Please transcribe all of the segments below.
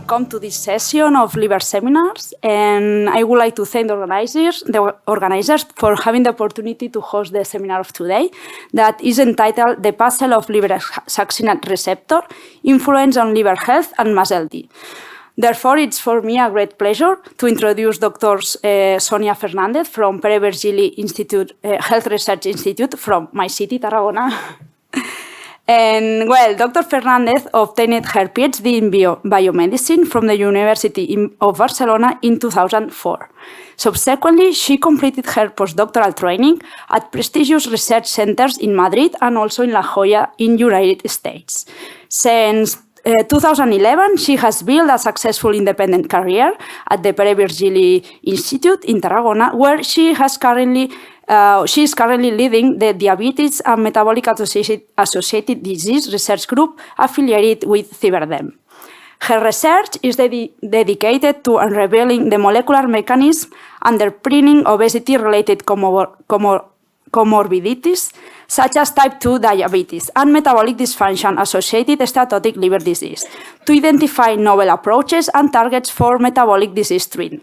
welcome to this session of liver seminars, and I would like to thank the organizers for having the opportunity to host the seminar of today that is entitled The Puzzle of Liver Succinate Receptor, Influence on Liver Health and MASLD. Therefore, it's for me a great pleasure to introduce Dr. Sonia Fernandez from Pere Virgili Institute, Health Research Institute from my city, Tarragona. And well, Dr. Fernandez obtained her PhD in biomedicine from the University of Barcelona in 2004. Subsequently, she completed her postdoctoral training at prestigious research centers in Madrid and also in La Jolla in United States. Since 2011, she has built a successful independent career at the Pere Virgili Institute in Tarragona, where she is currently leading the Diabetes and Metabolic Associated Disease Research Group affiliated with CyberDem. Her research is dedicated to unraveling the molecular mechanism underpinning obesity-related comorbidities, such as type 2 diabetes and metabolic dysfunction-associated steatotic liver disease, to identify novel approaches and targets for metabolic disease treatment.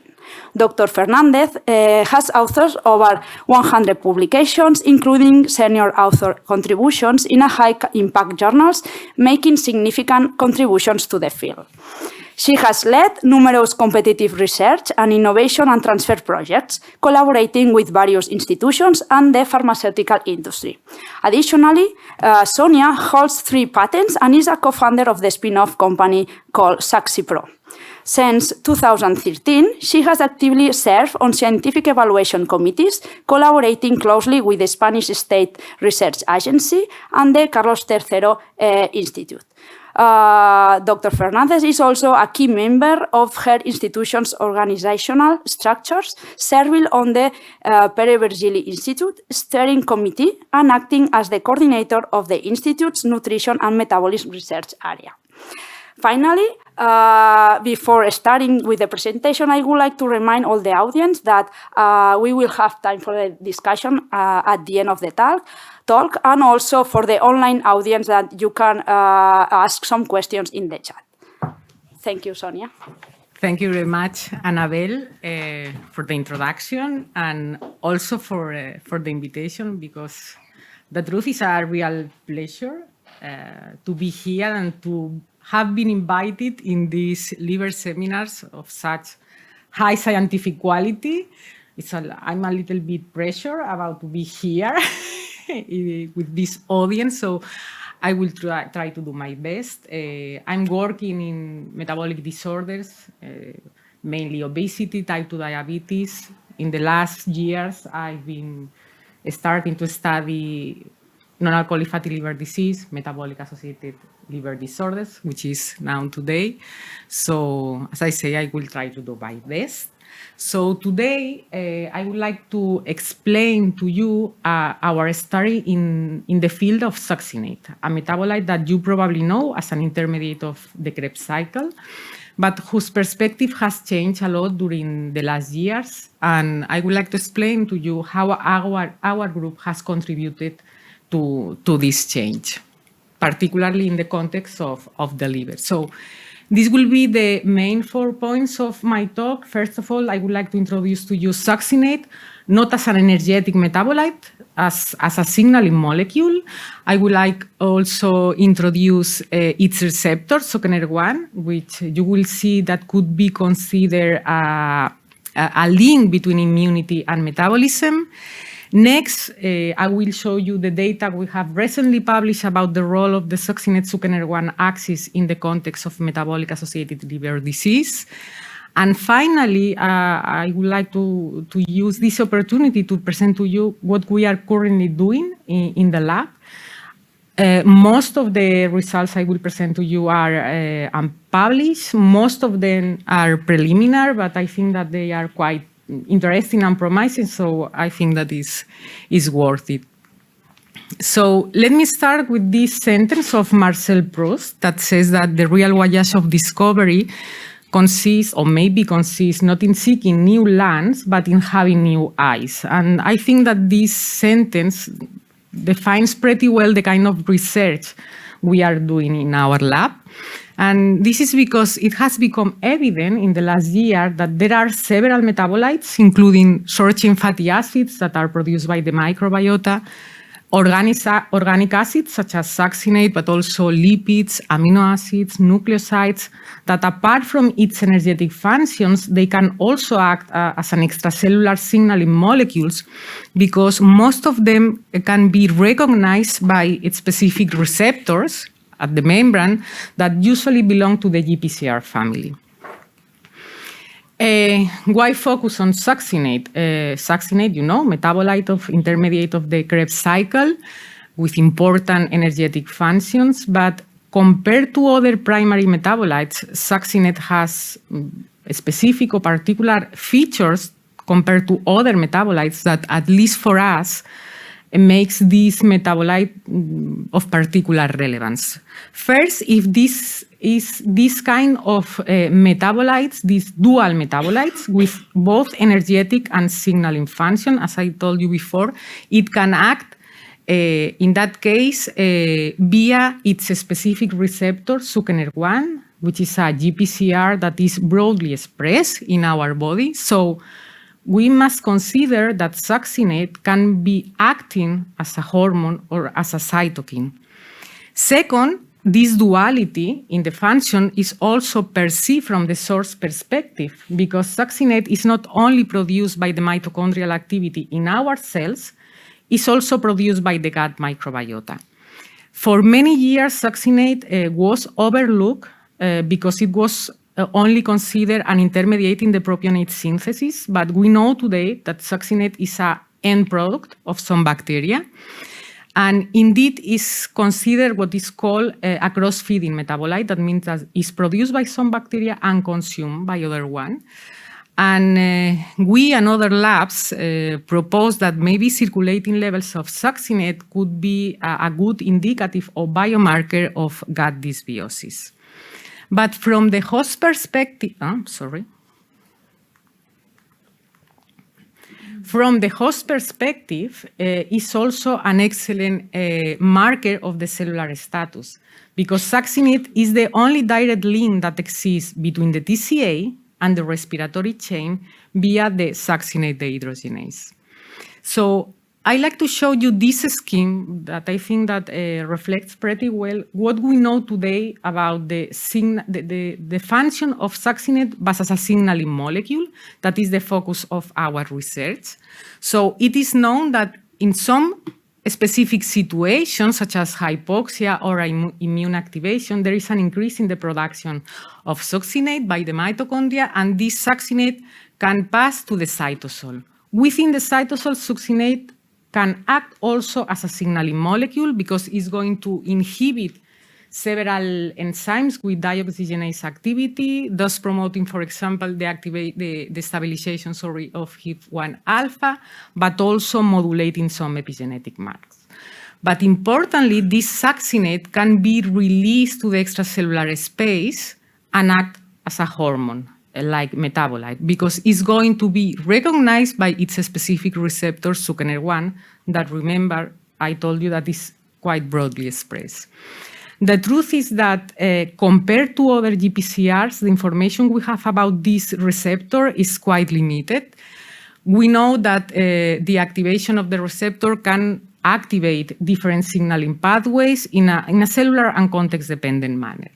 Dr. Fernandez has authored over 100 publications, including senior author contributions in high-impact journals, making significant contributions to the field. She has led numerous competitive research and innovation and transfer projects, collaborating with various institutions and the pharmaceutical industry. Additionally, Sonia holds 3 patents and is a co-founder of the spin-off company called SaxiPro. Since 2013, she has actively served on scientific evaluation committees, collaborating closely with the Spanish State Research Agency and the Carlos III Institute. Dr. Fernandez is also a key member of her institution's organizational structures, serving on the Pere Virgili Institute Steering Committee and acting as the coordinator of the Institute's Nutrition and Metabolism Research Area. Finally, before starting with the presentation, I would like to remind all the audience that we will have time for the discussion at the end of the talk, and also for the online audience that you can ask some questions in the chat. Thank you, Sonia. Thank you very much, Annabelle, for the introduction and also for the invitation, because the truth is a real pleasure to be here and to have been invited in these liver seminars of such high scientific quality. I'm a little bit pressure about to be here with this audience, so I will try to do my best. I'm working in metabolic disorders, mainly obesity, type 2 diabetes. In the last years, I've been starting to study non-alcoholic fatty liver disease, metabolic associated liver disorders, which is now today. So, as I say, I will try to do my best. So today, I would like to explain to you our study in the field of succinate, a metabolite that you probably know as an intermediate of the Krebs cycle, but whose perspective has changed a lot during the last years. And I would like to explain to you how our group has contributed to this change, particularly in the context of the liver. So this will be the main 4 points of my talk. First of all, I would like to introduce to you succinate, not as an energetic metabolite, as a signaling molecule. I would like also introduce its receptor, SOCNER1, which you will see that could be considered a link between immunity and metabolism. Next, I will show you the data we have recently published about the role of the succinate-SOCNER1 axis in the context of metabolic-associated liver disease. And finally, I would like to use this opportunity to present to you what we are currently doing in the lab. Most of the results I will present to you are unpublished. Most of them are preliminary, but I think that they are quite interesting and promising, so I think that is worth it. So let me start with this sentence of Marcel Proust that says that the real voyage of discovery consists, or maybe consists, not in seeking new lands, but in having new eyes. And I think that this sentence defines pretty well the kind of research we are doing in our lab. And this is because it has become evident in the last year that there are several metabolites, including short-chain fatty acids that are produced by the microbiota, organic acids such as succinate, but also lipids, amino acids, nucleosides, that apart from its energetic functions, they can also act as an extracellular signaling molecules because most of them can be recognized by its specific receptors at the membrane that usually belong to the GPCR family. Why focus on succinate? Succinate, metabolite of intermediate of the Krebs cycle with important energetic functions, but compared to other primary metabolites, succinate has specific or particular features compared to other metabolites that, at least for us, makes this metabolite of particular relevance. First, if this is this kind of metabolites, these dual metabolites with both energetic and signaling function, as I told you before, it can act in that case via its specific receptor, succiNER1, which is a GPCR that is broadly expressed in our body. So we must consider that succinate can be acting as a hormone or as a cytokine. Second, this duality in the function is also perceived from the source perspective because succinate is not only produced by the mitochondrial activity in our cells, it's also produced by the gut microbiota. For many years, succinate was overlooked because it was only considered an intermediate in the propionate synthesis, but we know today that succinate is an end product of some bacteria, and indeed is considered what is called a cross-feeding metabolite. That means that it's produced by some bacteria and consumed by other one. And we and other labs propose that maybe circulating levels of succinate could be a good indicative or biomarker of gut dysbiosis. But from the host perspective, From the host perspective, is also an excellent marker of the cellular status because succinate is the only direct link that exists between the TCA and the respiratory chain via the succinate dehydrogenase. So I like to show you this scheme that I think that reflects pretty well what we know today about the function of succinate as a signaling molecule. That is the focus of our research. So it is known that in some specific situations, such as hypoxia or immune activation, there is an increase in the production of succinate by the mitochondria, and this succinate can pass to the cytosol. Within the cytosol, succinate can act also as a signaling molecule because it's going to inhibit several enzymes with dioxygenase activity, thus promoting, for example, the stabilization of HIF-1 alpha, but also modulating some epigenetic marks. But importantly, this succinate can be released to the extracellular space and act as a hormone, like metabolite, because it's going to be recognized by its specific receptor, succiNER1, that, remember, I told you that is quite broadly expressed. The truth is that compared to other GPCRs, the information we have about this receptor is quite limited. We know that the activation of the receptor can activate different signaling pathways in a cellular and context-dependent manner.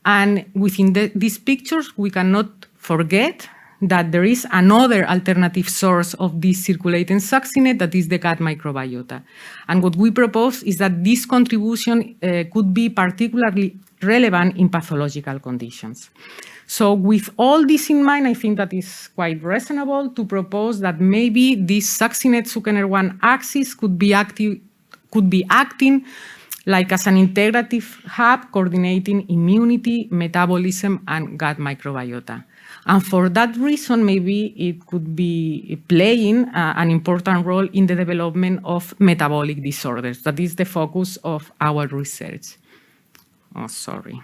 And within these pictures, we cannot forget that there is another alternative source of this circulating succinate, that is the gut microbiota. And what we propose is that this contribution could be particularly relevant in pathological conditions. So with all this in mind, I think that is quite reasonable to propose that maybe this succinate-succiNER1 axis could be acting like as an integrative hub coordinating immunity, metabolism, and gut microbiota. And for that reason, maybe it could be playing an important role in the development of metabolic disorders. That is the focus of our research. Oh, sorry.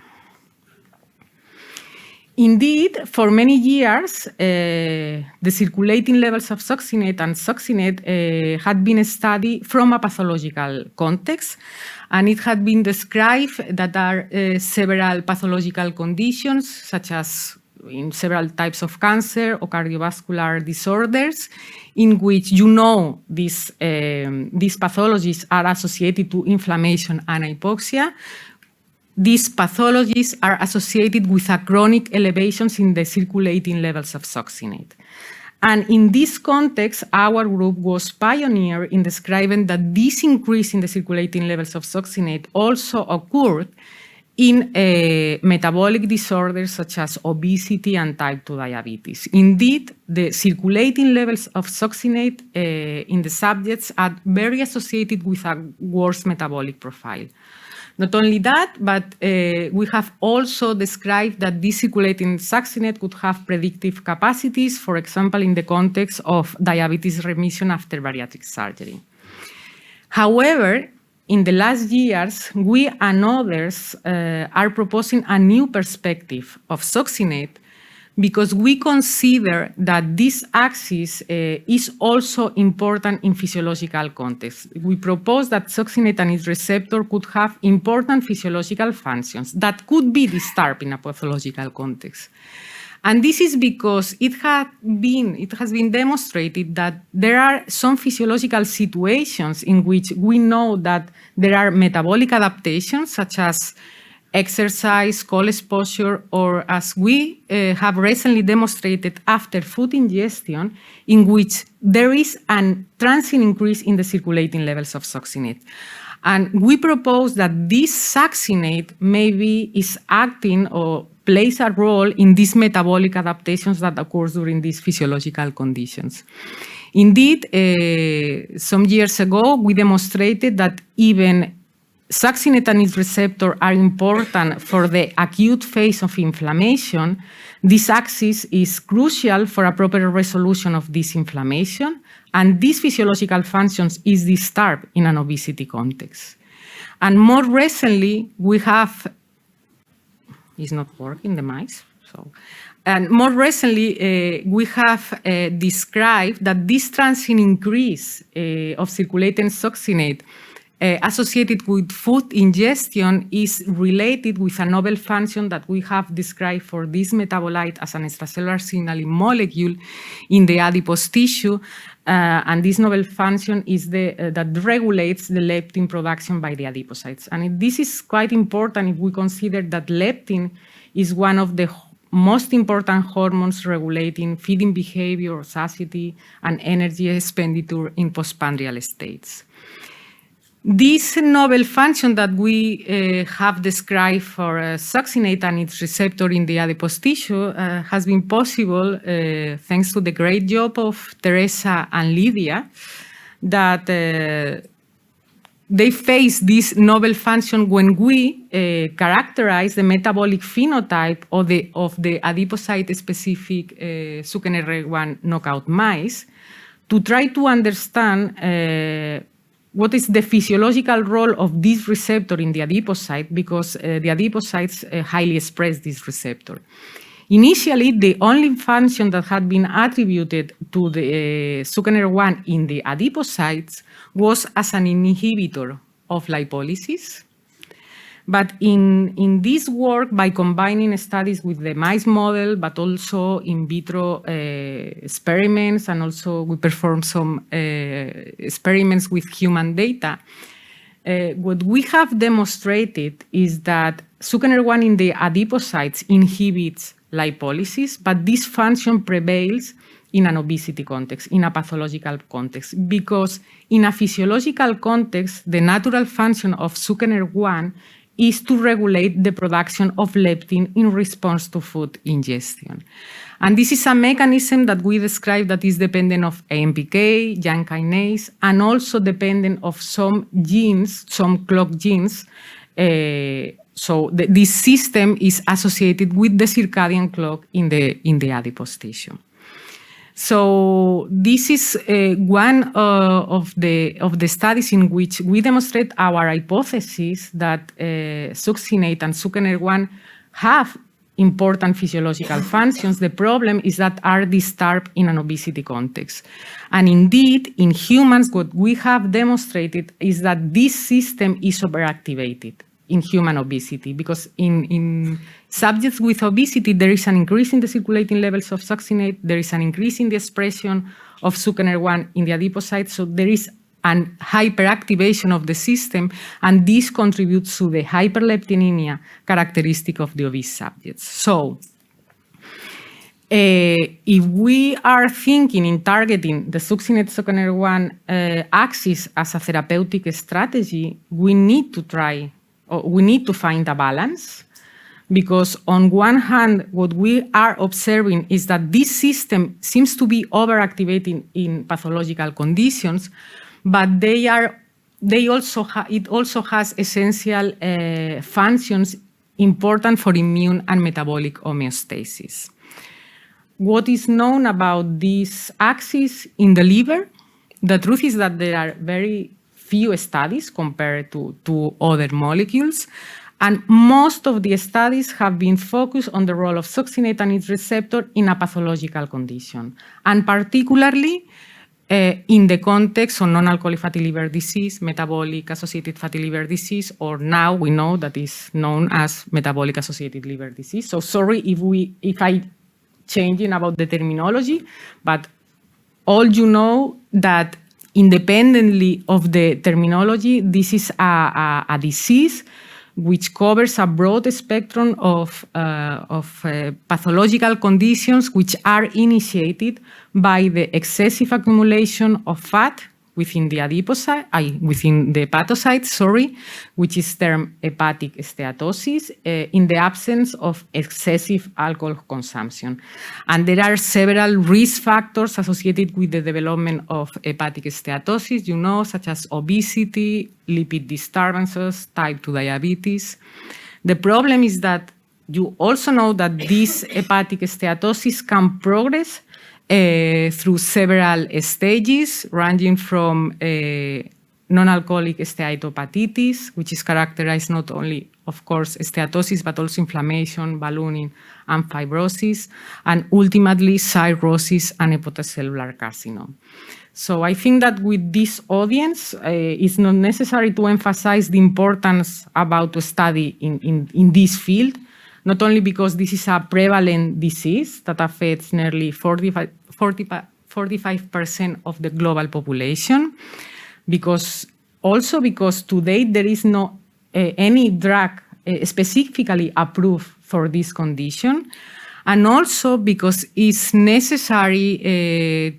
Indeed, for many years, the circulating levels of succinate and succinate had been studied from a pathological context, and it had been described that there are several pathological conditions, such as in several types of cancer or cardiovascular disorders, in which these pathologies are associated to inflammation and hypoxia. These pathologies are associated with a chronic elevations in the circulating levels of succinate. And in this context, our group was pioneer in describing that this increase in the circulating levels of succinate also occurred in metabolic disorders such as obesity and type 2 diabetes. Indeed, the circulating levels of succinate in the subjects are very associated with a worse metabolic profile. Not only that, but we have also described that this circulating succinate could have predictive capacities, for example, in the context of diabetes remission after bariatric surgery. However, in the last years, we and others are proposing a new perspective of succinate because we consider that this axis is also important in physiological context. We propose that succinate and its receptor could have important physiological functions that could be disturbed in a pathological context. And this is because it has been demonstrated that there are some physiological situations in which we know that there are metabolic adaptations, such as exercise, cold exposure, or as we have recently demonstrated after food ingestion, in which there is a transient increase in the circulating levels of succinate. And we propose that this succinate maybe is acting or plays a role in these metabolic adaptations that occur during these physiological conditions. Indeed, some years ago, we demonstrated that even succinate and its receptor are important for the acute phase of inflammation. This axis is crucial for a proper resolution of this inflammation, and these physiological functions is disturbed in an obesity context. And more recently, we have, it's not working, the mice, so. And more recently, we have described that this transient increase of circulating succinate associated with food ingestion is related with a novel function that we have described for this metabolite as an extracellular signaling molecule in the adipose tissue. And this novel function is that regulates the leptin production by the adipocytes. And this is quite important if we consider that leptin is one of the most important hormones regulating feeding behavior, satiety, and energy expenditure in postprandial states. This novel function that we have described for succinate and its receptor in the adipose tissue has been possible thanks to the great job of Teresa and Lydia, that they face this novel function when we characterize the metabolic phenotype of the adipocyte-specific Succinet-1 knockout mice to try to understand what is the physiological role of this receptor in the adipocyte, because the adipocytes highly express this receptor. Initially, the only function that had been attributed to the Succinet-1 in the adipocytes was as an inhibitor of lipolysis. But in this work, by combining studies with the mice model, but also in vitro experiments, and also we performed some experiments with human data, what we have demonstrated is that Succinet-1 in the adipocytes inhibits lipolysis, but this function prevails in an obesity context, in a pathological context, because in a physiological context, the natural function of Succinet-1 is to regulate the production of leptin in response to food ingestion. And this is a mechanism that we describe that is dependent of AMPK, JAK kinase, and also dependent of some genes, some clock genes. So this system is associated with the circadian clock in the adipose tissue. So this is one of the studies in which we demonstrate our hypothesis that succinate and Succinet-1 have important physiological functions. The problem is that are disturbed in an obesity context. And indeed, in humans, what we have demonstrated is that this system is overactivated in human obesity, because in subjects with obesity, there is an increase in the circulating levels of succinate, there is an increase in the expression of succinyl-1 in the adipocytes, so there is an hyperactivation of the system, and this contributes to the hyperleptinemia characteristic of the obese subjects. So, if we are thinking in targeting the succinate-succinyl-1 axis as a therapeutic strategy, we need to find a balance, because on one hand, what we are observing is that this system seems to be overactivating in pathological conditions, but it also has essential functions important for immune and metabolic homeostasis. What is known about this axis in the liver? The truth is that there are very few studies compared to other molecules, and most of the studies have been focused on the role of succinate and its receptor in a pathological condition, and particularly in the context of non-alcoholic fatty liver disease, metabolic associated fatty liver disease, or now we know that is known as metabolic associated liver disease. So sorry if I changing about the terminology, but all you know that independently of the terminology, this is a disease which covers a broad spectrum of pathological conditions which are initiated by the excessive accumulation of fat within the adipocyte, within the hepatocyte, which is termed hepatic steatosis, in the absence of excessive alcohol consumption. And there are several risk factors associated with the development of hepatic steatosis, such as obesity, lipid disturbances, type 2 diabetes. The problem is that you also know that this hepatic steatosis can progress through several stages, ranging from non-alcoholic steatohepatitis, which is characterized not only, of course, steatosis, but also inflammation, ballooning, and fibrosis, and ultimately cirrhosis and hepatocellular carcinoma. So I think that with this audience, it's not necessary to emphasize the importance about to study in this field, not only because this is a prevalent disease that affects nearly 45% of the global population, because to date there is no any drug specifically approved for this condition, and also because it's necessary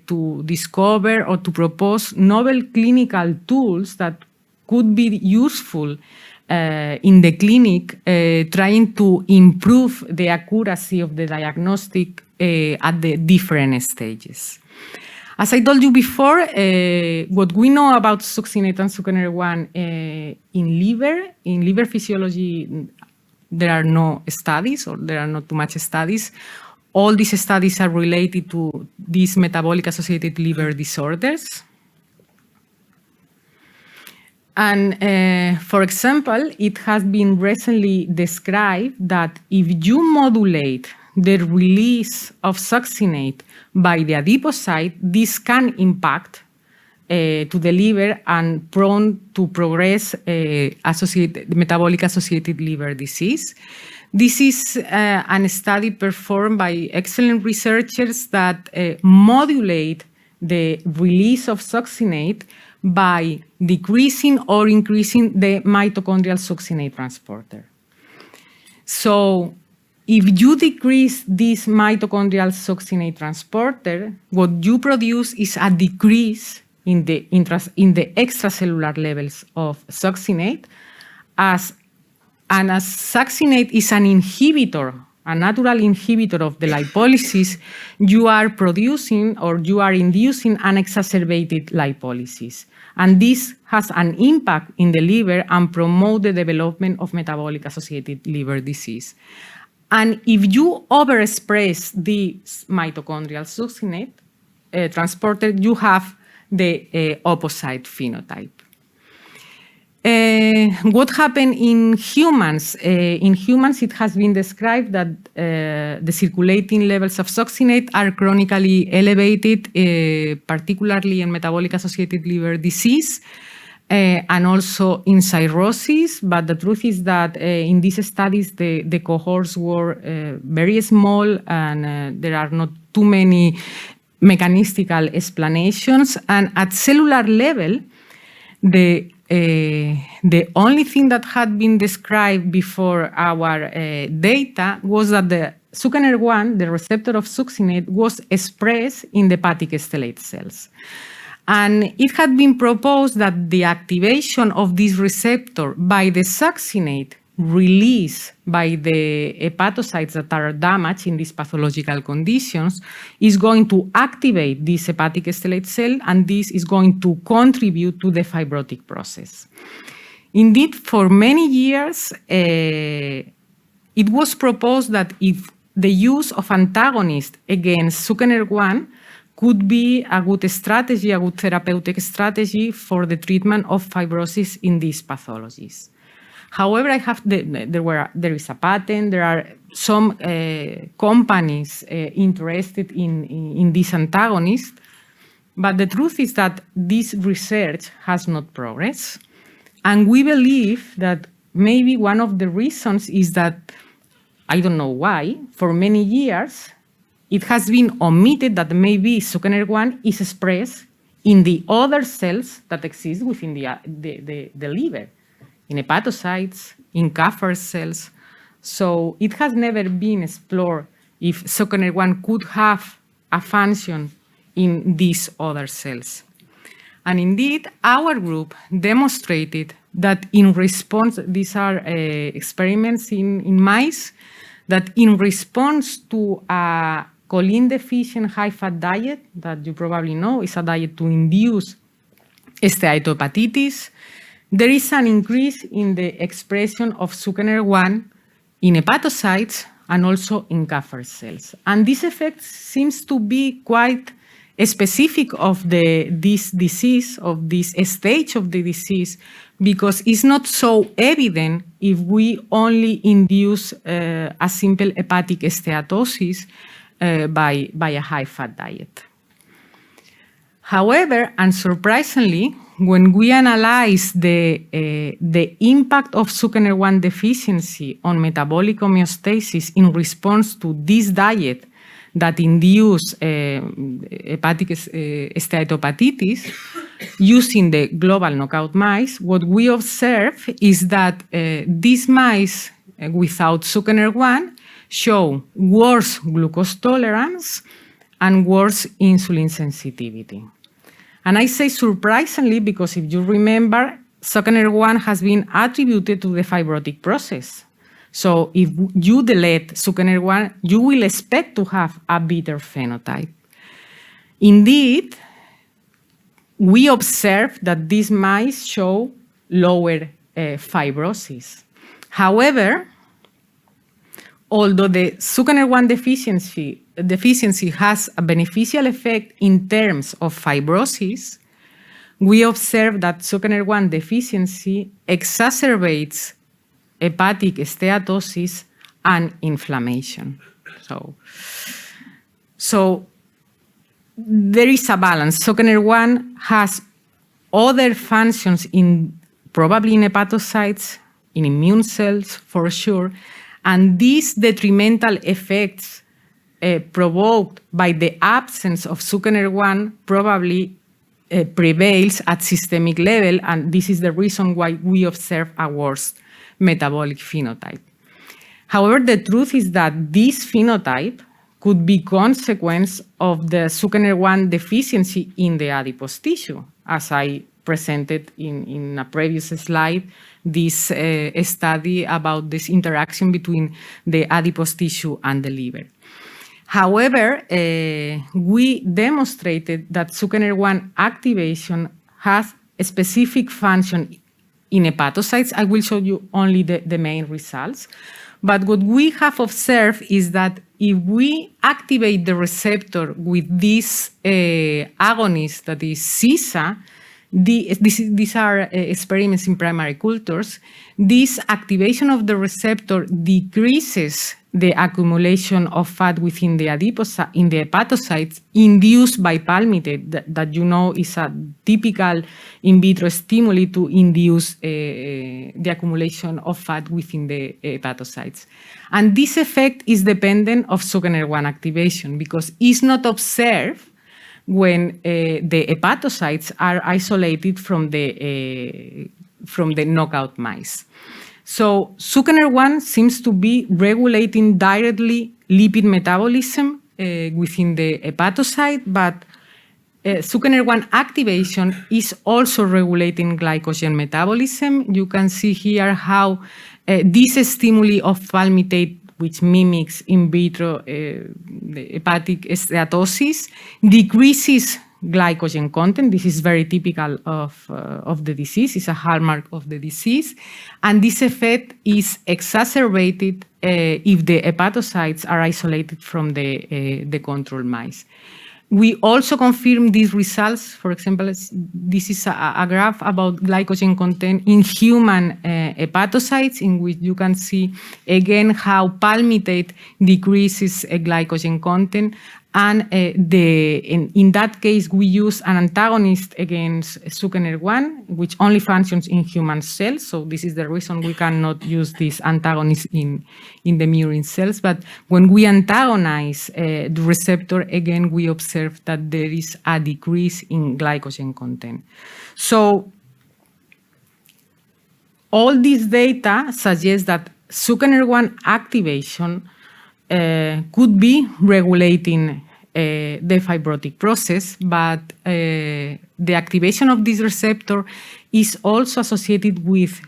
to discover or to propose novel clinical tools that could be useful in the clinic, trying to improve the accuracy of the diagnostic at the different stages. As I told you before, what we know about succinate and succinyl-1 in liver physiology, there are no studies, or there are not too much studies. All these studies are related to these metabolic associated liver disorders. And for example, it has been recently described that if you modulate the release of succinate by the adipocyte, this can impact to the liver and prone to progress metabolic associated liver disease. This is a study performed by excellent researchers that modulate the release of succinate by decreasing or increasing the mitochondrial succinate transporter. So if you decrease this mitochondrial succinate transporter, what you produce is a decrease in the extracellular levels of succinate, as succinate is an inhibitor, a natural inhibitor of the lipolysis, you are producing or you are inducing an exacerbated lipolysis. And this has an impact in the liver and promote the development of metabolic associated liver disease. And if you overexpress this mitochondrial succinate transporter, you have the opposite phenotype. What happened in humans? In humans, it has been described that the circulating levels of succinate are chronically elevated, particularly in metabolic-associated liver disease, and also in cirrhosis. But the truth is that in these studies, the cohorts were very small, and there are not too many mechanistical explanations. And at cellular level, the only thing that had been described before our data was that the succiNER1, the receptor of succinate, was expressed in the hepatic stellate cells. And it had been proposed that the activation of this receptor by the succinate released by the hepatocytes that are damaged in these pathological conditions is going to activate this hepatic stellate cell, and this is going to contribute to the fibrotic process. Indeed, for many years, it was proposed that if the use of antagonists against succiNER1 could be a good strategy, a good therapeutic strategy for the treatment of fibrosis in these pathologies. However, there is a patent. There are some companies interested in this antagonist, but the truth is that this research has not progressed. And we believe that maybe one of the reasons is that, I don't know why, for many years, it has been omitted that maybe succiNER1 is expressed in the other cells that exist within the liver, in hepatocytes, in Kupffer cells. So it has never been explored if succiNER1 could have a function in these other cells. And indeed, our group demonstrated that in response, these are experiments in mice, that in response to a choline-deficient high-fat diet, that you probably know is a diet to induce steatohepatitis, there is an increase in the expression of succiNER1 in hepatocytes and also in Kupffer cells. And this effect seems to be quite specific of this disease, of this stage of the disease, because it's not so evident if we only induce a simple hepatic steatosis by a high-fat diet. However, unsurprisingly, when we analyze the impact of succiNER1 deficiency on metabolic homeostasis in response to this diet that induce hepatic steatohepatitis using the global knockout mice, what we observe is that these mice without succiNER1 show worse glucose tolerance and worse insulin sensitivity. And I say surprisingly because if you remember, succiNER1 has been attributed to the fibrotic process. So if you delete succiNER1, you will expect to have a bitter phenotype. Indeed, we observe that these mice show lower fibrosis. However, although the succiNER1 deficiency has a beneficial effect in terms of fibrosis, we observe that succiNER1 deficiency exacerbates hepatic steatosis and inflammation. So there is a balance. succiNER1 has other functions probably in hepatocytes, in immune cells for sure, and these detrimental effects provoked by the absence of succiNER1 probably prevails at systemic level, and this is the reason why we observe a worse metabolic phenotype. However, the truth is that this phenotype could be consequence of the succiNER1 deficiency in the adipose tissue, as I presented in a previous slide, this study about this interaction between the adipose tissue and the liver. However, we demonstrated that succiNER1 activation has a specific function in hepatocytes. I will show you only the main results. But what we have observed is that if we activate the receptor with this agonist, that is CISA, These are experiments in primary cultures. This activation of the receptor decreases the accumulation of fat within the in the hepatocytes induced by palmitate, that you know is a typical in vitro stimuli to induce the accumulation of fat within the hepatocytes. And this effect is dependent of Suckener1 activation because it's not observed when the hepatocytes are isolated from the knockout mice. So Suckener1 seems to be regulating directly lipid metabolism within the hepatocyte, but Suckener1 activation is also regulating glycogen metabolism. You can see here how this stimuli of palmitate, which mimics in vitro the hepatic steatosis, decreases glycogen content. This is very typical of the disease. It's a hallmark of the disease. And this effect is exacerbated if the hepatocytes are isolated from the control mice. We also confirm these results. For example, this is a graph about glycogen content in human hepatocytes, in which you can see again how palmitate decreases glycogen content. And in that case, we use an antagonist against Suckener1, which only functions in human cells. So this is the reason we cannot use this antagonist in the murine cells. But when we antagonize the receptor, again, we observe that there is a decrease in glycogen content. So all this data suggests that Suckener1 activation could be regulating the fibrotic process, but the activation of this receptor is also associated with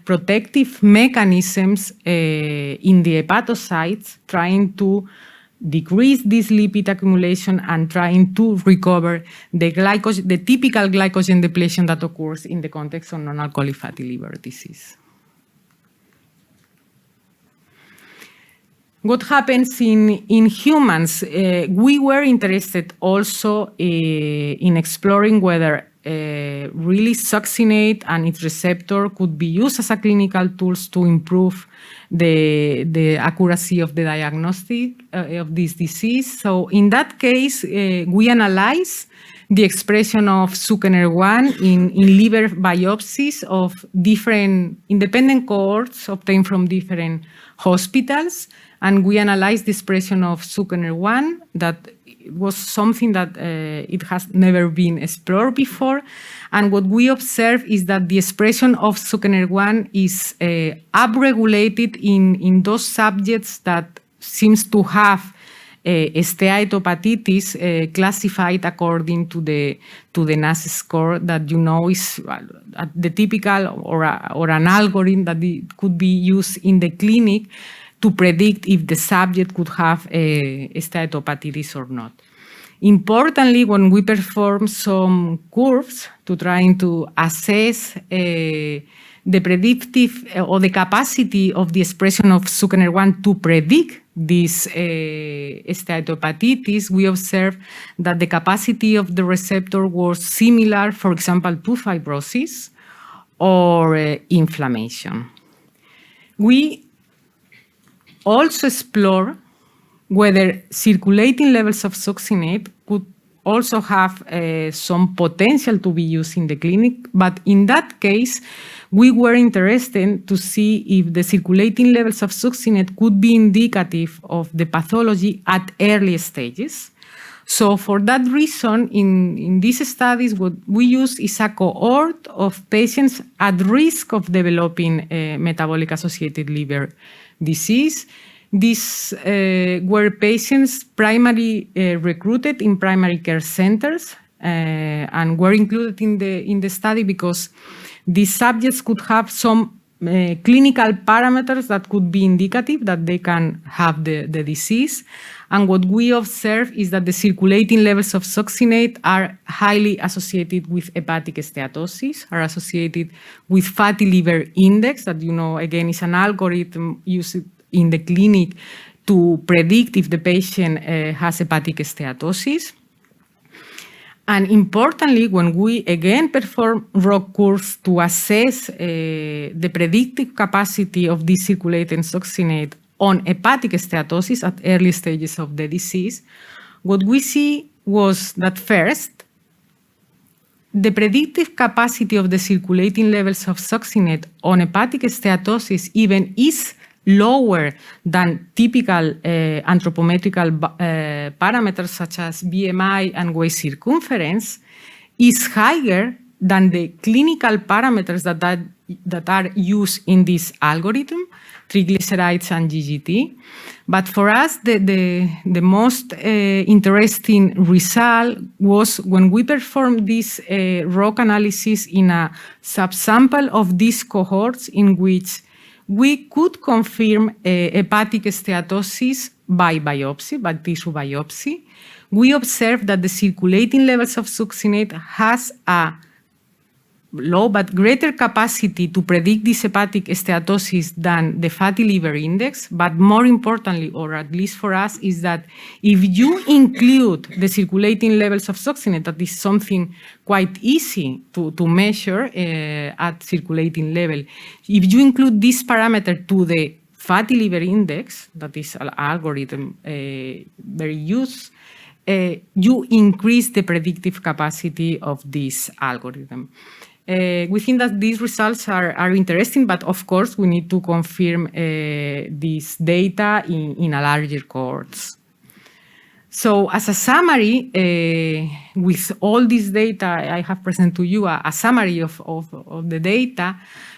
protective mechanisms in the hepatocytes, trying to decrease this lipid accumulation and trying to recover the typical glycogen depletion that occurs in the context of non-alcoholic fatty liver disease. What happens in humans? We were interested also in exploring whether really succinate and its receptor could be used as a clinical tools to improve the accuracy of the diagnostic of this disease. So in that case, we analyze the expression of Suckener1 in liver biopsies of different independent cohorts obtained from different hospitals. And we analyzed the expression of Suckener1. That was something that it has never been explored before. And what we observe is that the expression of Suckener1 is upregulated in those subjects that seems to have steatohepatitis classified according to the NAS score that you know is the typical or an algorithm that could be used in the clinic to predict if the subject could have a steatohepatitis or not. Importantly, when we perform some curves to trying to assess the predictive or the capacity of the expression of Suckener1 to predict this steatohepatitis, we observe that the capacity of the receptor was similar, for example, to fibrosis or inflammation. We also explore whether circulating levels of succinate could also have some potential to be used in the clinic, but in that case, we were interested to see if the circulating levels of succinate could be indicative of the pathology at early stages. So for that reason, in these studies, what we use is a cohort of patients at risk of developing metabolic-associated liver disease. These were patients primarily recruited in primary care centers and were included in the study because these subjects could have some clinical parameters that could be indicative that they can have the disease. And what we observe is that the circulating levels of succinate are highly associated with hepatic steatosis, are associated with fatty liver index, that you know, again, is an algorithm used in the clinic to predict if the patient has hepatic steatosis. And importantly, when we again perform ROC curves to assess the predictive capacity of this circulating succinate on hepatic steatosis at early stages of the disease, what we see was that first, the predictive capacity of the circulating levels of succinate on hepatic steatosis even is lower than typical anthropometrical parameters such as BMI and waist circumference, is higher than the clinical parameters that are used in this algorithm, triglycerides and GGT. But for us, the most interesting result was when we performed this ROC analysis in a subsample of these cohorts in which we could confirm hepatic steatosis by biopsy, by tissue biopsy. We observed that the circulating levels of succinate has a low but greater capacity to predict this hepatic steatosis than the fatty liver index. But more importantly, or at least for us, is that if you include the circulating levels of succinate, that is something quite easy to measure at circulating level. If you include this parameter to the fatty liver index, that is an algorithm very used, you increase the predictive capacity of this algorithm. We think that these results are interesting, but of course we need to confirm this data in a larger cohorts. So as a summary, with all this data I have presented to you, a summary of the data,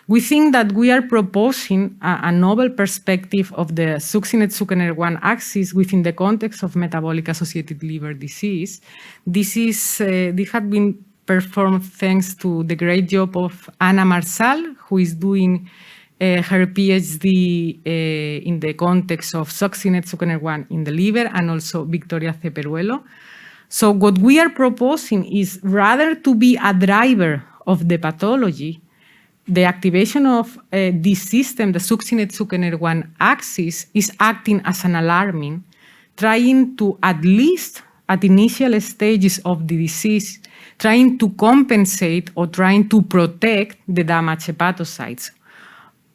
we think that we are proposing a novel perspective of the succinate-sucriner-1 axis within the context of metabolic-associated liver disease. This had been performed thanks to the great job of Ana Marsal, who is doing her PhD in the context of succinate-sucriner-1 in the liver, and also Victoria Ceperuelo. So what we are proposing is rather to be a driver of the pathology, the activation of this system, the succinate-sucriner-1 axis, is acting as an alarming, trying to, at least at initial stages of the disease, trying to compensate or trying to protect the damaged hepatocytes.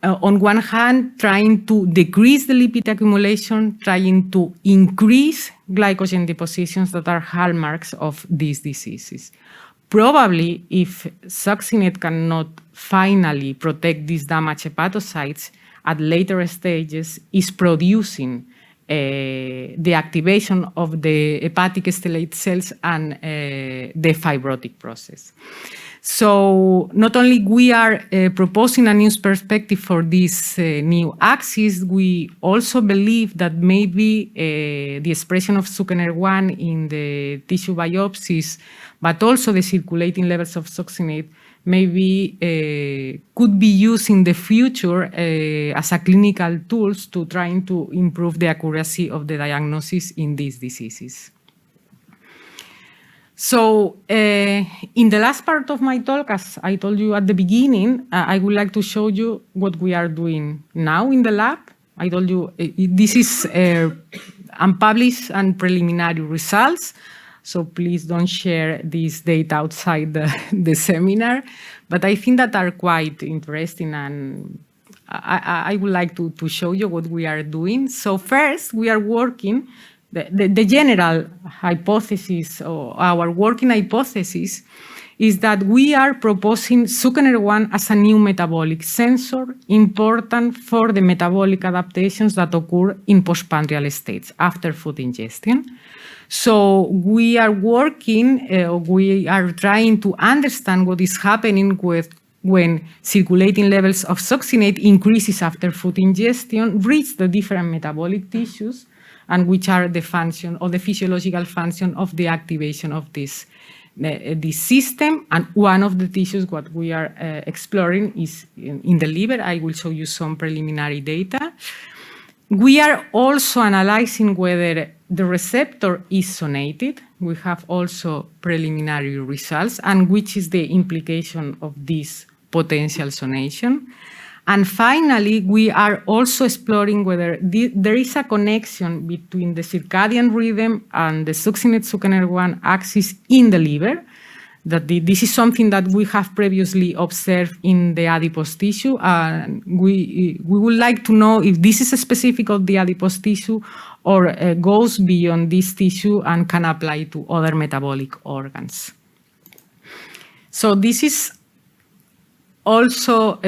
On one hand, trying to decrease the lipid accumulation, trying to increase glycogen depositions that are hallmarks of these diseases. Probably, if succinate cannot finally protect these damaged hepatocytes, at later stages is producing the activation of the hepatic stellate cells and the fibrotic process. So not only we are proposing a new perspective for this new axis, we also believe that maybe the expression of sucriner-1 in the tissue biopsies, but also the circulating levels of succinate, maybe could be used in the future as a clinical tools to trying to improve the accuracy of the diagnosis in these diseases. So in the last part of my talk, as I told you at the beginning, I would like to show you what we are doing now in the lab. I told you this is unpublished and preliminary results. So please don't share this data outside the seminar. But I think that are quite interesting, and I would like to show you what we are doing. So first, we are working, the general hypothesis, or our working hypothesis, is that we are proposing sucriner-1 as a new metabolic sensor, important for the metabolic adaptations that occur in postprandial states after food ingestion. So we are working, we are trying to understand what is happening when circulating levels of succinate increases after food ingestion, reach the different metabolic tissues, and which are the function or the physiological function of the activation of this system. And one of the tissues what we are exploring is in the liver. I will show you some preliminary data. We are also analyzing whether the receptor is zonated. We have also preliminary results, and which is the implication of this potential zonation. And finally, we are also exploring whether there is a connection between the circadian rhythm and the succinate-succinyl-1 axis in the liver. That this is something that we have previously observed in the adipose tissue. And we would like to know if this is specific of the adipose tissue or goes beyond this tissue and can apply to other metabolic organs. So this is also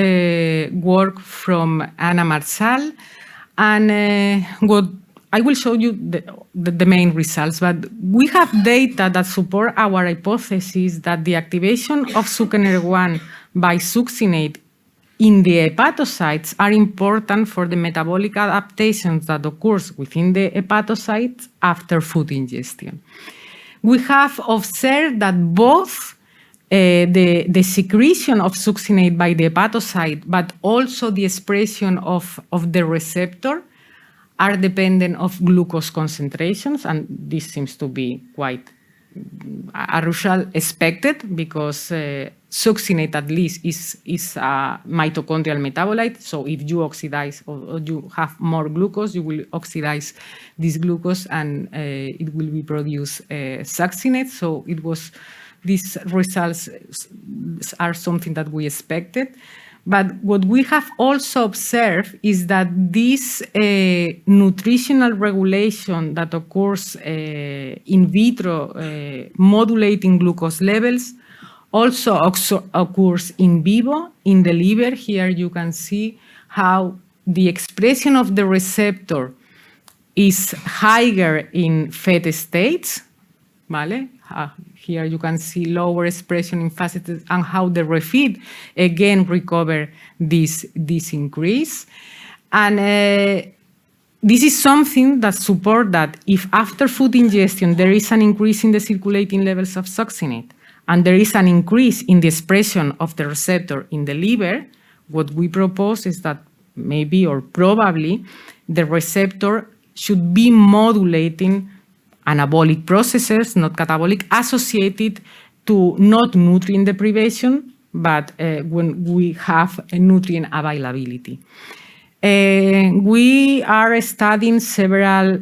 work from Anna Marsal, and what I will show you the main results, but we have data that support our hypothesis that the activation of succinyl-1 by succinate in the hepatocytes are important for the metabolic adaptations that occurs within the hepatocytes after food ingestion. We have observed that both the secretion of succinate by the hepatocyte, but also the expression of the receptor are dependent of glucose concentrations, and this seems to be quite a result expected because succinate at least is a mitochondrial metabolite. So if you oxidize or you have more glucose, you will oxidize this glucose and it will be produced succinate. So these results are something that we expected. But what we have also observed is that this nutritional regulation that occurs in vitro, modulating glucose levels, also occurs in vivo, in the liver. Here you can see how the expression of the receptor is higher in fed states, ¿vale? Here you can see lower expression in fasted and how the refeed again recover this increase. And this is something that supports that if after food ingestion there is an increase in the circulating levels of succinate and there is an increase in the expression of the receptor in the liver, what we propose is that maybe or probably the receptor should be modulating anabolic processes, not catabolic, associated to not nutrient deprivation, but when we have a nutrient availability. We are studying several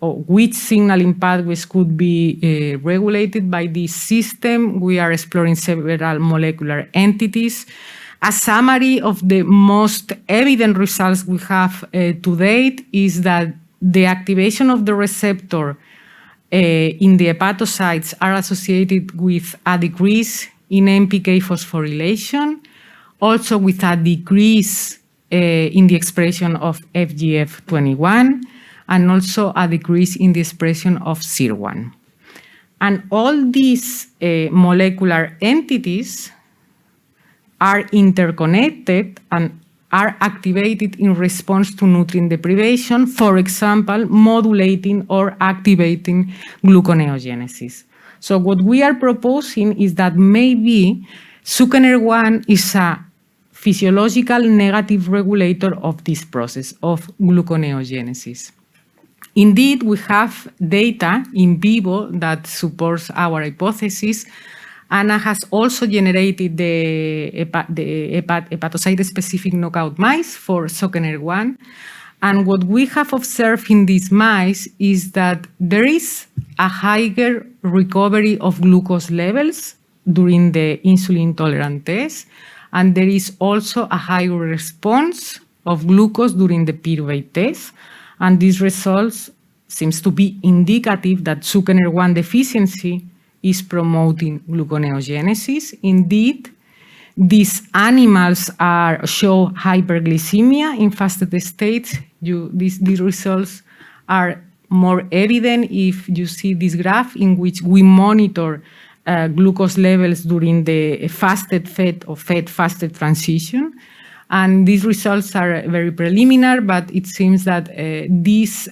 which signaling pathways could be regulated by this system. We are exploring several molecular entities. A summary of the most evident results we have to date is that the activation of the receptor in the hepatocytes are associated with a decrease in MPK phosphorylation, also with a decrease in the expression of FGF21, and also a decrease in the expression of SIR1. And all these molecular entities are interconnected and are activated in response to nutrient deprivation, for example, modulating or activating gluconeogenesis. So what we are proposing is that maybe succinyl-1 is a physiological negative regulator of this process of gluconeogenesis. Indeed, we have data in vivo that supports our hypothesis. Anna has also generated the hepatocyte-specific knockout mice for succinyl-1. And what we have observed in these mice is that there is a higher recovery of glucose levels during the insulin-tolerant test. And there is also a higher response of glucose during the pyruvate test. And these results seems to be indicative that succinyl-1 deficiency is promoting gluconeogenesis. Indeed, these animals show hyperglycemia in fasted states. These results are more evident if you see this graph in which we monitor glucose levels during the fasted-fed or fed-fasted transition. And these results are very preliminary, but it seems that these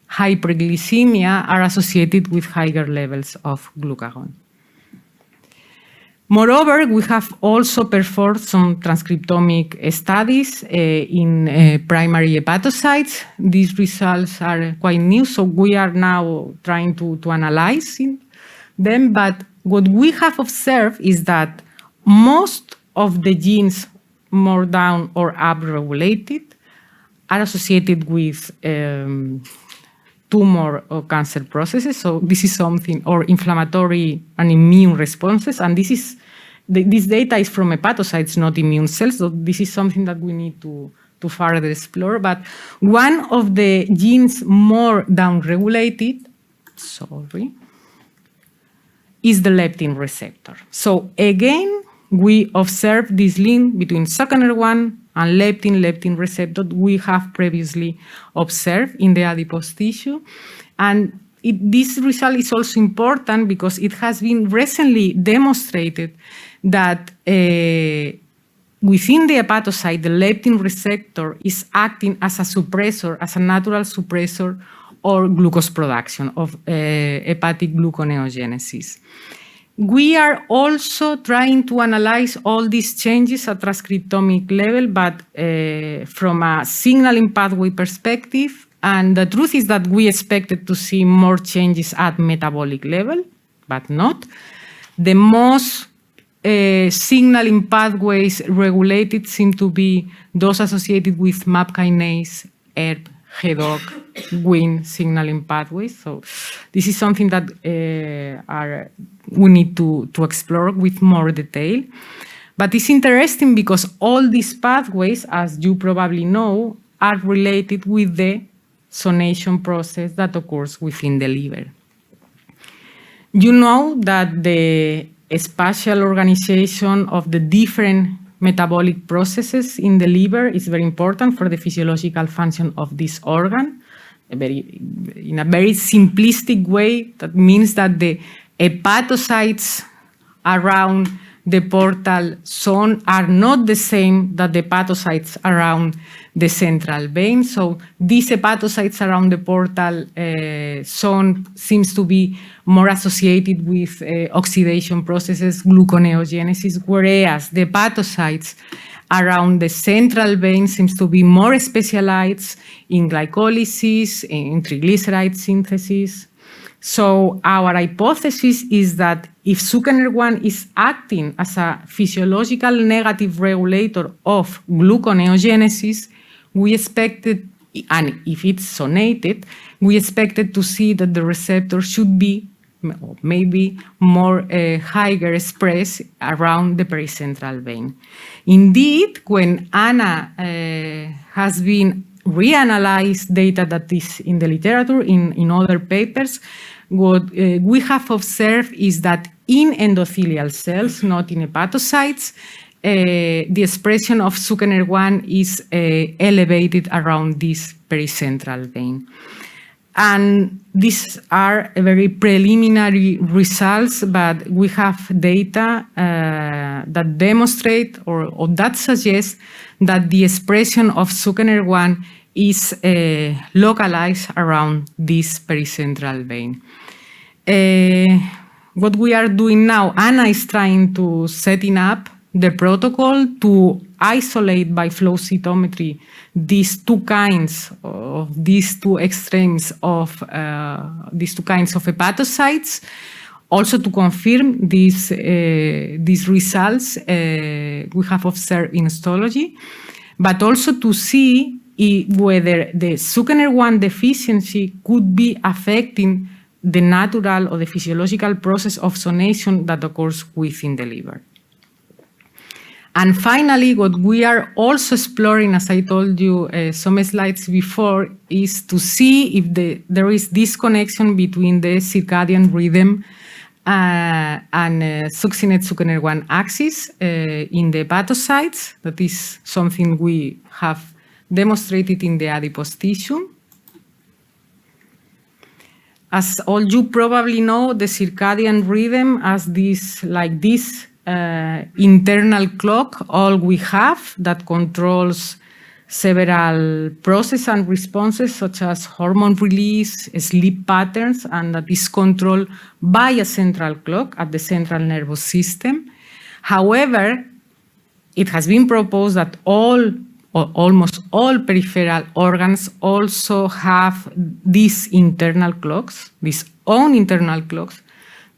hyperglycemia are associated with higher levels of glucagon. Moreover, we have also performed some transcriptomic studies in primary hepatocytes. These results are quite new, so we are now trying to analyze them. But what we have observed is that most of the genes, more down or up regulated are associated with tumor or cancer processes. So this is something, or inflammatory and immune responses. And this data is from hepatocytes, not immune cells. So this is something that we need to further explore. But one of the genes more downregulated, is the leptin receptor. So again, we observe this link between SOCNR1 and leptin receptor we have previously observed in the adipose tissue. And this result is also important because it has been recently demonstrated that within the hepatocyte, the leptin receptor is acting as a suppressor, as a natural suppressor or glucose production of hepatic gluconeogenesis. We are also trying to analyze all these changes at transcriptomic level, but from a signaling pathway perspective. And the truth is that we expected to see more changes at metabolic level, but not. The most signaling pathways regulated seem to be those associated with MAP kinase, ERB, HEDOC, Wnt signaling pathways. So this is something that we need to explore with more detail. But it's interesting because all these pathways, as you probably know, are related with the zonation process that occurs within the liver. You know that the spatial organization of the different metabolic processes in the liver is very important for the physiological function of this organ. In a very simplistic way, that means that the hepatocytes around the portal zone are not the same that the hepatocytes around the central vein. So these hepatocytes around the portal zone seems to be more associated with oxidation processes, gluconeogenesis, whereas the hepatocytes around the central vein seems to be more specialized in glycolysis, in triglyceride synthesis. So our hypothesis is that if SOCNR1 is acting as a physiological negative regulator of gluconeogenesis, we expected, and if it's zonated, we expected to see that the receptor should be maybe more higher expressed around the pericentral vein. Indeed, when Anna has been reanalyzed data that is in the literature, in other papers, what we have observed is that in endothelial cells, not in hepatocytes, the expression of SOCNR1 is elevated around this pericentral vein. And these are very preliminary results, but we have data that demonstrate or that suggest that the expression of SOCNR1 is localized around this pericentral vein. What we are doing now, Anna is trying to setting up the protocol to isolate by flow cytometry these two kinds of these two extremes of these two kinds of hepatocytes, also to confirm these results we have observed in histology, but also to see whether the SOCNR1 deficiency could be affecting the natural or the physiological process of zonation that occurs within the liver. And finally, what we are also exploring, as I told you some slides before, is to see if there is this connection between the circadian rhythm and succinate SOCNR1 axis in the hepatocytes. That is something we have demonstrated in the adipose tissue. As all you probably know, the circadian rhythm as this, like this, internal clock, all we have that controls several processes and responses such as hormone release, sleep patterns, and that is controlled by a central clock at the central nervous system. However, it has been proposed that all or almost all peripheral organs also have these internal clocks, these own internal clocks,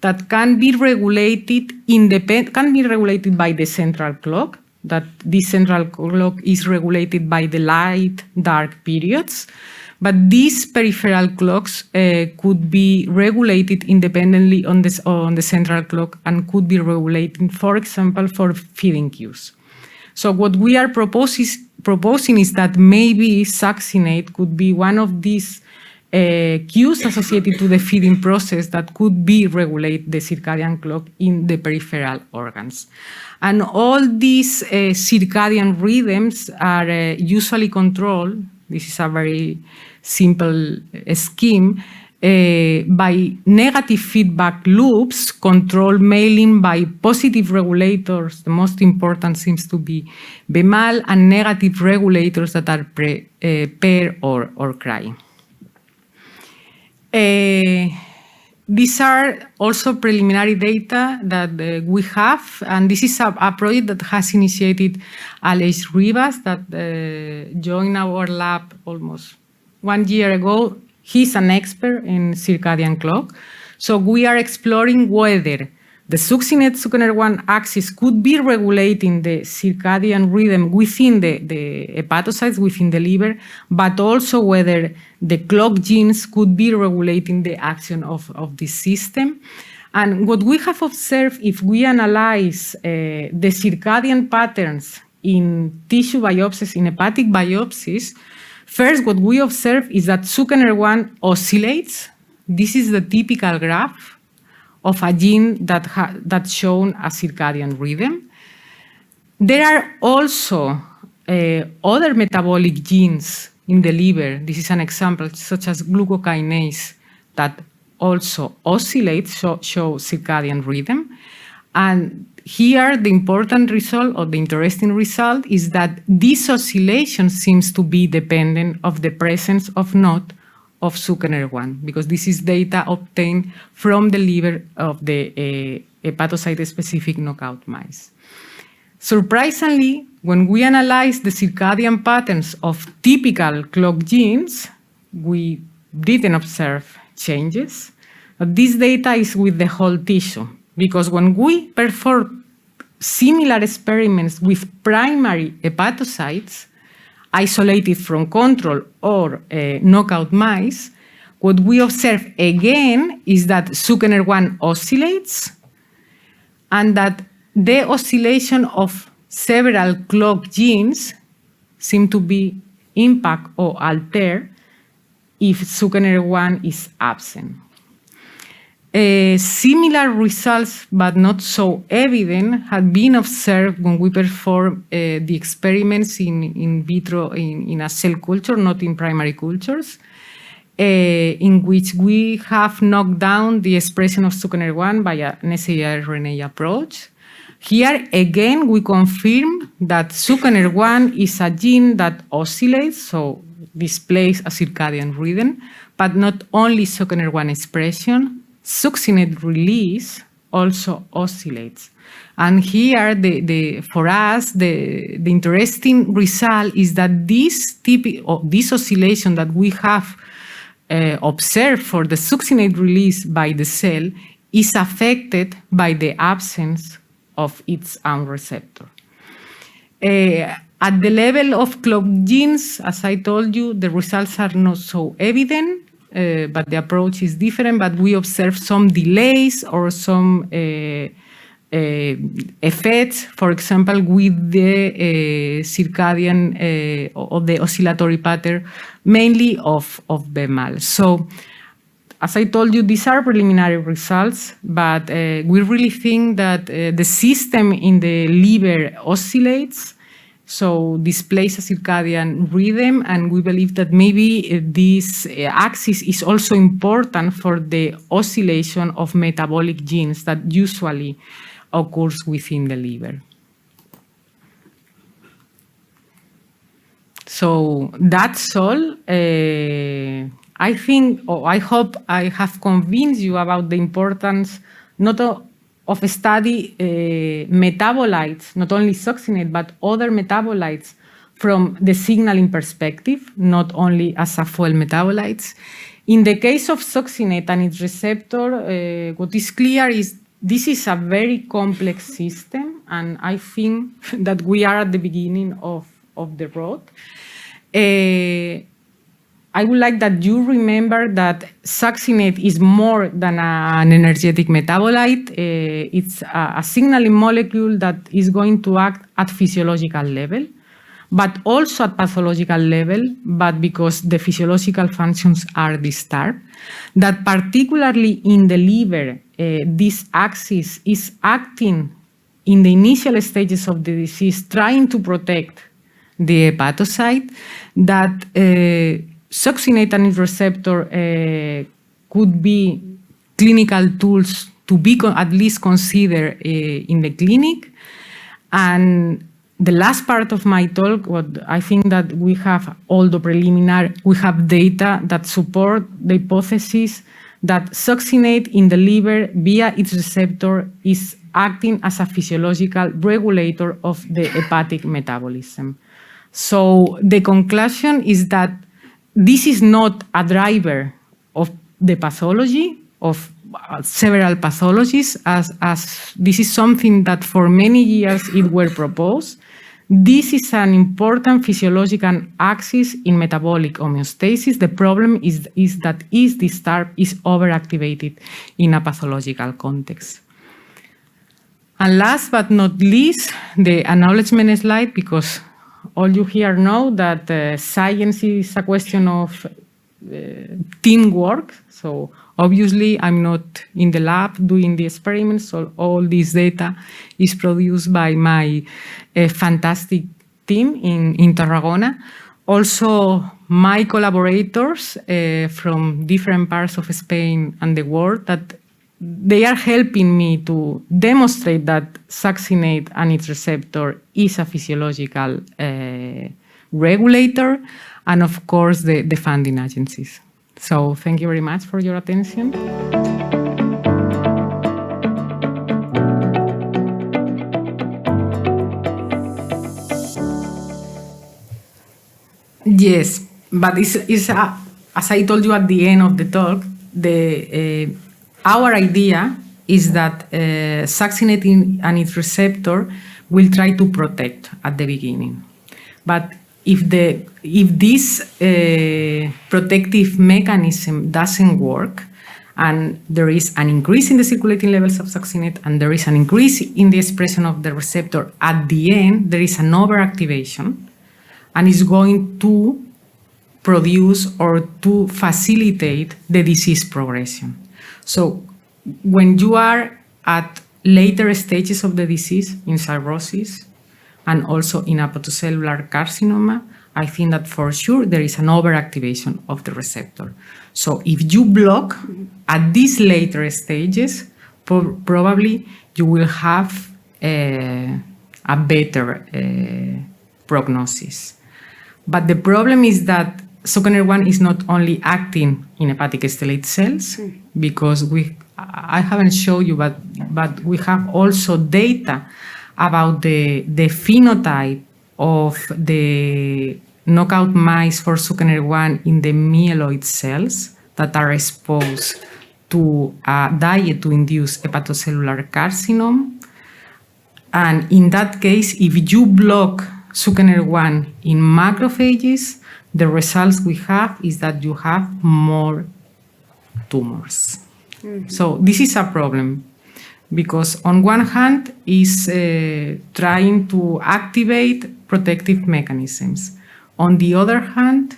that can be regulated by the central clock, that this central clock is regulated by the light-dark periods, but these peripheral clocks could be regulated independently on the central clock and could be regulated, for example, for feeding cues. So what we are proposing is that maybe succinate could be one of these cues associated to the feeding process that could be regulate the circadian clock in the peripheral organs. And all these circadian rhythms are usually controlled, this is a very simple scheme, by negative feedback loops controlled mainly by positive regulators. The most important seems to be BEMAL, and negative regulators that are pair or cry. These are also preliminary data that we have, and this is a project that has initiated Aleix Ribas that joined our lab almost 1 year ago. He's an expert in circadian clock. So we are exploring whether the succinate-succiNER1 axis could be regulating the circadian rhythm within the hepatocytes, within the liver, but also whether the clock genes could be regulating the action of this system. And what we have observed, if we analyze the circadian patterns in tissue biopsies, in hepatic biopsies, first, what we observe is that succiNER1 oscillates. This is the typical graph of a gene that's shown a circadian rhythm. There are also other metabolic genes in the liver. This is an example, such as glucokinase, that also oscillates, show circadian rhythm. And here, the important result, or the interesting result, is that this oscillation seems to be dependent of the presence of not of succiNER1, because this is data obtained from the liver of the hepatocyte-specific knockout mice. Surprisingly, when we analyze the circadian patterns of typical clock genes, we didn't observe changes. But this data is with the whole tissue, because when we perform similar experiments with primary hepatocytes, isolated from control or knockout mice, what we observe again is that succiNER1 oscillates, and that the oscillation of several clock genes seem to be impact or alter if succiNER1 is absent. Similar results, but not so evident, had been observed when we perform the experiments in vitro in a cell culture, not in primary cultures, in which we have knocked down the expression of succiNER1 by an siRNA approach. Here, again, we confirm that succiNER1 is a gene that oscillates, so displays a circadian rhythm, but not only succiNER1 expression, succinate release also oscillates. And here, for us, the interesting result is that this oscillation that we have observed for the succinate release by the cell is affected by the absence of its own receptor. At the level of clock genes, as I told you, the results are not so evident, but the approach is different, but we observe some delays or some effects, for example, with the circadian or the oscillatory pattern, mainly of BEMAL. So, as I told you, these are preliminary results, but we really think that the system in the liver oscillates, so displays a circadian rhythm, and we believe that maybe this axis is also important for the oscillation of metabolic genes that usually occurs within the liver. So that's all. I think, or I hope I have convinced you about the importance not of study metabolites, not only succinate, but other metabolites from the signaling perspective, not only as a fuel metabolites. In the case of succinate and its receptor, what is clear is this is a very complex system. and I think that we are at the beginning of the road. I would like that you remember that succinate is more than an energetic metabolite. It's a signaling molecule that is going to act at physiological level, but also at pathological level, but because the physiological functions are disturbed, that particularly in the liver, this axis is acting in the initial stages of the disease, trying to protect the hepatocyte, that succinate receptor could be clinical tools to be at least considered in the clinic. And the last part of my talk, what I think that we have, although preliminary, we have data that support the hypothesis that succinate in the liver via its receptor is acting as a physiological regulator of the hepatic metabolism. So the conclusion is that this is not a driver of the pathology, of several pathologies, as this is something that for many years it were proposed. This is an important physiological axis in metabolic homeostasis. The problem is that is disturbed, is overactivated in a pathological context. And last but not least, the acknowledgement slide, because all you here know that science is a question of teamwork. So obviously, I'm not in the lab doing the experiments, so all this data is produced by my fantastic team in Tarragona. Also, my collaborators from different parts of Spain and the world, that they are helping me to demonstrate that succinate and its receptor is a physiological regulator, and of course the funding agencies. So thank you very much for your attention. Yes, but it's as I told you at the end of the talk, our idea is that succinate and its receptor will try to protect at the beginning. But if this protective mechanism doesn't work, and there is an increase in the circulating levels of succinate and there is an increase in the expression of the receptor, at the end there is an overactivation, and is going to produce or to facilitate the disease progression. So when you are at later stages of the disease, in cirrhosis, and also in hepatocellular carcinoma, I think that for sure there is an overactivation of the receptor. So if you block at these later stages, probably you will have a better prognosis. But the problem is that Succinate-1 is not only acting in hepatic stellate cells, because I haven't shown you, but we have also data about the phenotype of the knockout mice for Succinate-1 in the myeloid cells that are exposed to a diet to induce hepatocellular carcinoma. And in that case, if you block Succinate-1 in macrophages, the results we have is that you have more tumors. Mm-hmm. So this is a problem, because on one hand is trying to activate protective mechanisms. On the other hand,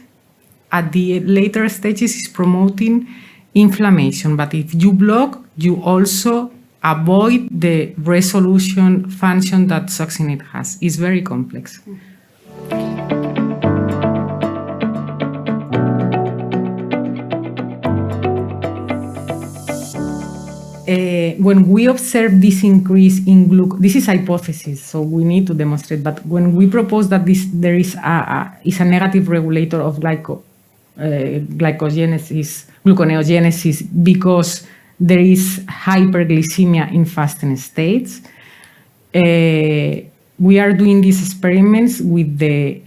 at the later stages is promoting inflammation. But if you block, you also avoid the resolution function that succinate has. It's very complex. When we observe this increase in glucose, this is hypothesis, so we need to demonstrate. But when we propose that there is a negative regulator of gluconeogenesis because there is hyperglycemia in fasting states, we are doing these experiments with the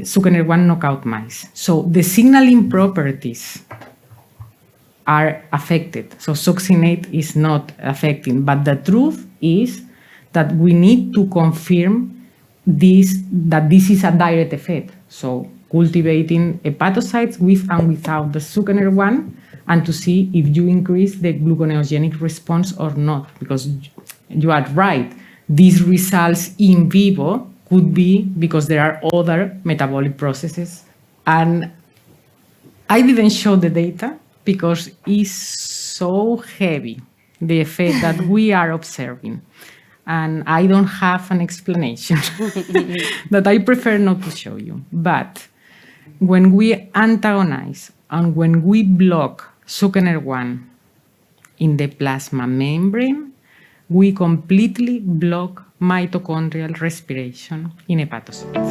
Succinate-1 knockout mice. So the signaling properties are affected. So succinate is not affecting, but the truth is that we need to confirm that this is a direct effect. So cultivating hepatocytes with and without the Zuckener one, and to see if you increase the gluconeogenic response or not, because you are right. These results in vivo could be because there are other metabolic processes. And I didn't show the data because it's so heavy, the effect that we are observing. And I don't have an explanation that I prefer not to show you. But when we antagonize and when we block Zuckener1 in the plasma membrane, we completely block mitochondrial respiration in hepatocytes.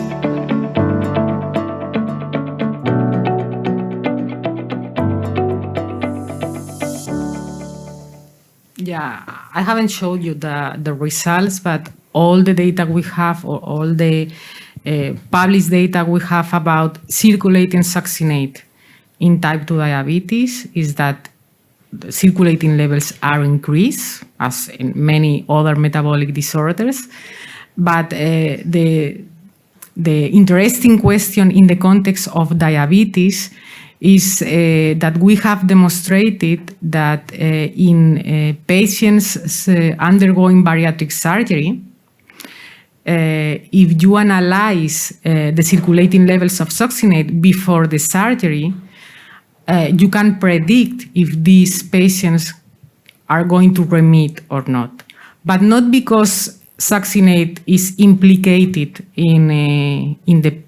Yeah, I haven't showed you the results, but all the data we have, or all the published data we have about circulating succinate in type 2 diabetes is that the circulating levels are increased, as in many other metabolic disorders. But the interesting question in the context of diabetes is that we have demonstrated that in patients undergoing bariatric surgery, if you analyze the circulating levels of succinate before the surgery, you can predict if these patients are going to remit or not. But not because succinate is implicated in the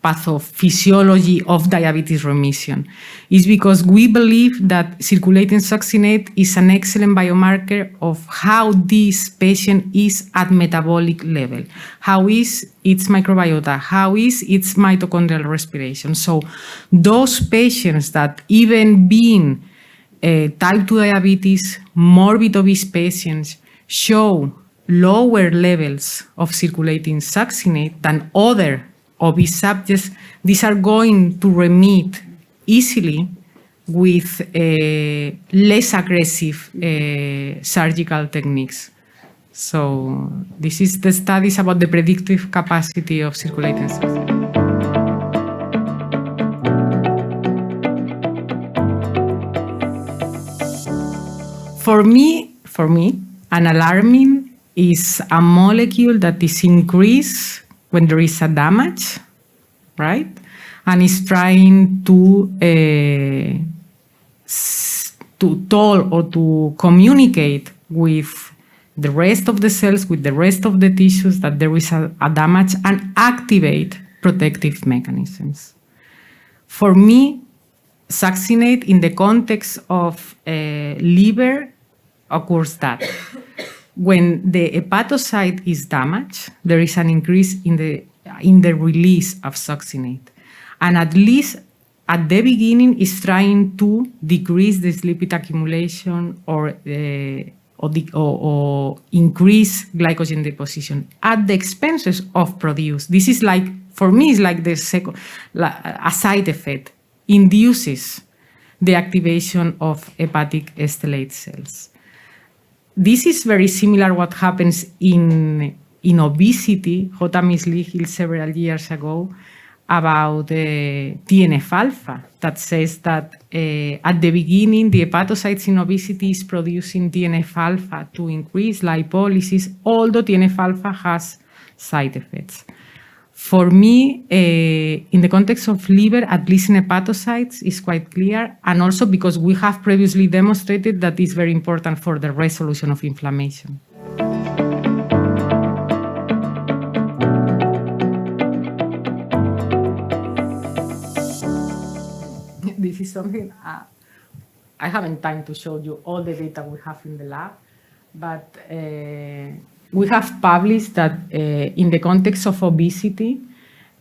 pathophysiology of diabetes remission. It's because we believe that circulating succinate is an excellent biomarker of how this patient is at metabolic level. How is its microbiota? How is its mitochondrial respiration? So those patients that even being type 2 diabetes, morbid obese patients show lower levels of circulating succinate than other obese subjects, these are going to remit easily with less aggressive surgical techniques. So this is the studies about the predictive capacity of circulating succinate. For me, an alarmin is a molecule that is increased when there is a damage, right? And is trying to tell or to communicate with the rest of the cells, with the rest of the tissues, that there is a damage, and activate protective mechanisms. For me, succinate in the context of liver occurs that when the hepatocyte is damaged, there is an increase in the release of succinate. And at least at the beginning, is trying to decrease this lipid accumulation or increase glycogen deposition at the expenses of produce. This is like, for me, is like a side effect, induces the activation of hepatic stellate cells. This is very similar what happens in obesity. J. Misligil several years ago about TNF-alpha that says that at the beginning, the hepatocytes in obesity is producing TNF-alpha to increase lipolysis, although TNF-alpha has side effects. For me, in the context of liver, at least in hepatocytes, is quite clear, and also because we have previously demonstrated that it's very important for the resolution of inflammation. This is something I haven't time to show you all the data we have in the lab, but we have published that in the context of obesity,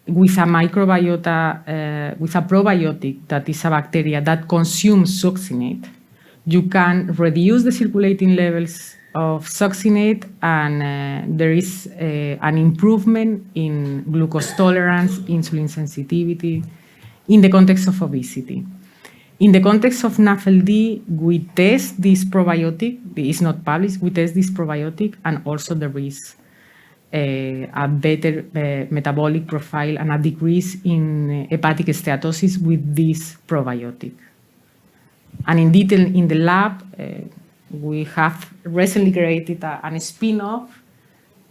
with a microbiota, with a probiotic that is a bacteria that consumes succinate, you can reduce the circulating levels of succinate, and there is an improvement in glucose tolerance, insulin sensitivity, in the context of obesity. In the context of NAFLD, we test this probiotic. It's not published. We test this probiotic, and also there is a better metabolic profile and a decrease in hepatic steatosis with this probiotic. And indeed, in the lab, we have recently created a spin-off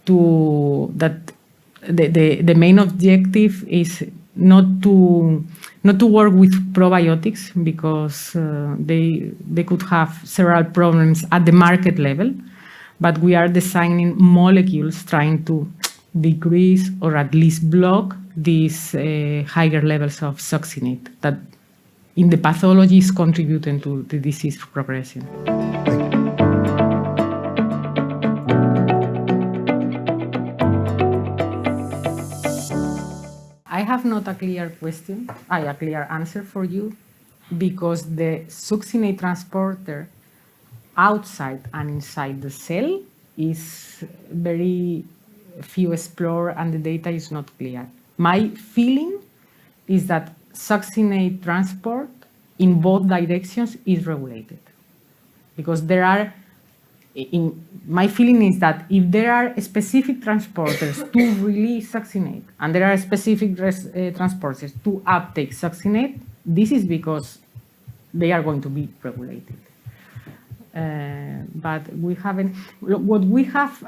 to that. The main objective is not to work with probiotics because they could have several problems at the market level, but we are designing molecules trying to decrease or at least block these higher levels of succinate that in the pathology is contributing to the disease progression. I have not a clear answer for you, because the succinate transporter outside and inside the cell is very few explored and the data is not clear. My feeling is that succinate transport in both directions is regulated, because there are, my feeling is that if there are specific transporters to release succinate and there are specific transporters to uptake succinate, this is because they are going to be regulated. But we haven't. What we have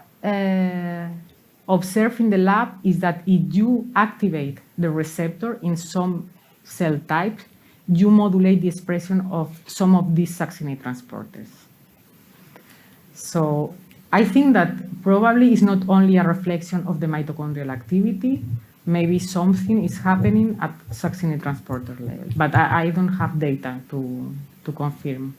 observed in the lab is that if you activate the receptor in some cell types, you modulate the expression of some of these succinate transporters. So I think that probably it's not only a reflection of the mitochondrial activity, maybe something is happening at succinate transporter level, but I don't have data to confirm.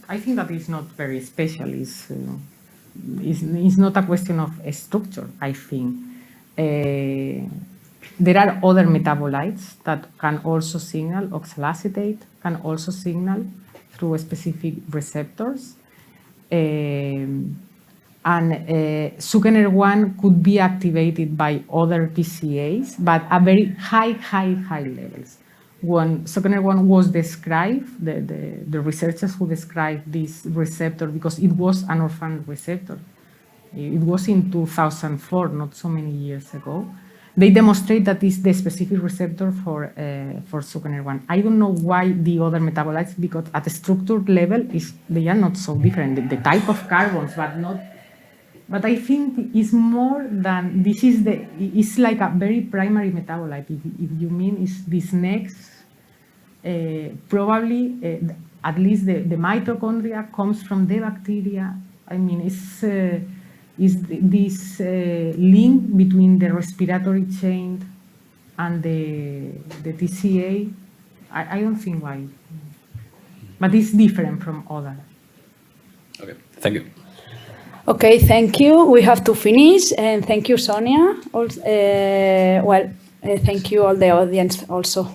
I think that it's not very special. It's not a question of a structure, I think. There are other metabolites that can also signal, oxalacetate can also signal through specific receptors. And Suckener1 could be activated by other PCAs, but at very high levels. When Suckener1 was described, the researchers who described this receptor, because it was an orphan receptor, it was in 2004, not so many years ago, they demonstrate that it's the specific receptor for Suckener1. I don't know why the other metabolites, because at the structure level, they are not so different. The type of carbons, but not. But I think it's more than this. It's like a very primary metabolite. If you mean is this next, probably at least the mitochondria comes from the bacteria. I mean, it's this link between the respiratory chain and the TCA. I don't think why, but it's different from other. Okay, thank you. Okay, thank you. We have to finish, and thank you, Sonia. Thank you all the audience also.